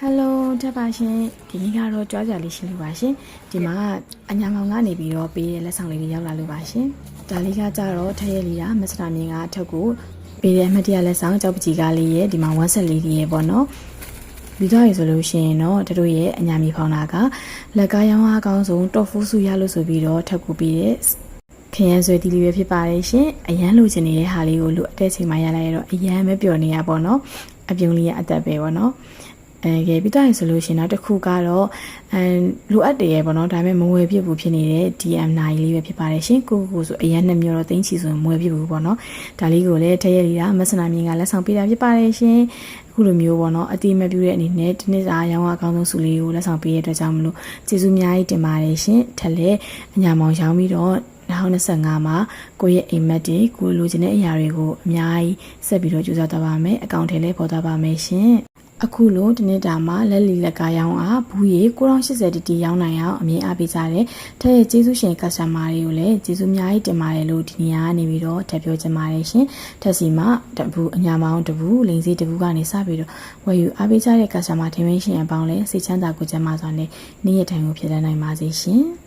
Hello တက်ပါရှင်ဒီနေ့ကတော့ကြွားကြလေးရှင်းလို့ပါရှင်ဒီမှာအညာမောင်ကနေပြီးတော့ပေးတဲ့လက်ဆောင်လေးတွေရောက်လာလို့ပါရှင်ဒါလေးကကြတော့ထရက်လီတာမစ္စတာမြင့်ကအထက်ကိုပေးတဲ့အမှတ်တရလက်ဆောင်ကြောက်ပကြီးကားလေးရဲ့ဒီမှာဝမ်းဆက်လေးတွေရဲ့ပေါ့နော်ပြီးတော့ရဆိုလို့ရှိရင်တော့တို့ရဲ့အညာမီဖောင်တာကလက်ကားရောင်းအားအကောင်းဆုံးတော့ဖူးစုရလို့ဆိုပြီးတော့ထပ်ကူပေးတဲ့ခင်ရန်ဆွေတီလေးပဲဖြစ်ပါတယ်ရှင်အရန်လိုချင်နေတဲ့ဟာလေးကိုလိုအပ်တဲ့ချိန်မှာရလိုက်ရတော့အရန်ပဲပျော်နေရပေါ့နော်အပြုံးလေးရဲ့အသက်ပဲပေါ့နော်ကဲပြီးတော့ဆိုလို့ရှိရင်တော့တစ်ခုကတော့လိုအပ်တယ်ပေါ့နော်ဒါပေမဲ့မဝယ်ပြဘူးဖြစ်နေတဲ့ DM9 လေးပဲဖြစ်ပါတယ်ရှင်ကိုဆိုအရန်နှစ်မျိုးတော့သိန်းချီဆိုရင်မဝယ်ပြဘူးပေါ့နော်ဒါလေးကိုလည်းထရက်လီတာမဆနာမြင့်ကလက်ဆောင်ပေးတာဖြစ်ပါတယ်ရှင်အခုလိုမျိုးပေါ့နော်အတိမပြူတဲ့အနေနဲ့ဒီနေ့စာရောင်းအကောင်းဆုံးစုလေးကိုလက်ဆောင်ပေးရတဲ့အတွက်ကြောင့်မလို့ကျေးဇူးအများကြီးတင်ပါတယ်ရှင်ထက်လည်းအညာမောင်ရောင်းပြီးတော့2025မှာကိုယ့်ရဲ့အိမ်မက်တွေကိုလိုချင်တဲ့အရာတွေကိုအများကြီးဆက်ပြီးတော့ကြိုးစားသွားပါမယ်အကောင့်ထဲလေးပေါ်သွားပါမယ်ရှင်အခုလိုဒီနေ့တာမှာလက်လီလက်ကားရောင်းအားဘူးရေ9080တီတီရောင်းနိုင်အောင်အမြင်အားပေးကြတဲ့ထက်ရဲ့ကျေးဇူးရှင်ကစတမာတွေကိုလည်းကျေးဇူးအများကြီးတင်ပါတယ်လို့ဒီနေရာကနေပြီးတော့ထပ်ပြောချင်ပါတယ်ရှင်ထက်စီမှာတဘူးအညာမောင်းတဘူးလိန်စီတဘူးကနေစပြီးတော့ဝယ်ယူအားပေးကြတဲ့ကစတမာထင်ရင်းရှင်အပေါင်းလည်းစိတ်ချမ်းသာကိုယ်ကျန်းမာစွာနဲ့နေ့ရက်တိုင်းကိုဖြစ်နိုင်ပါစေရှင်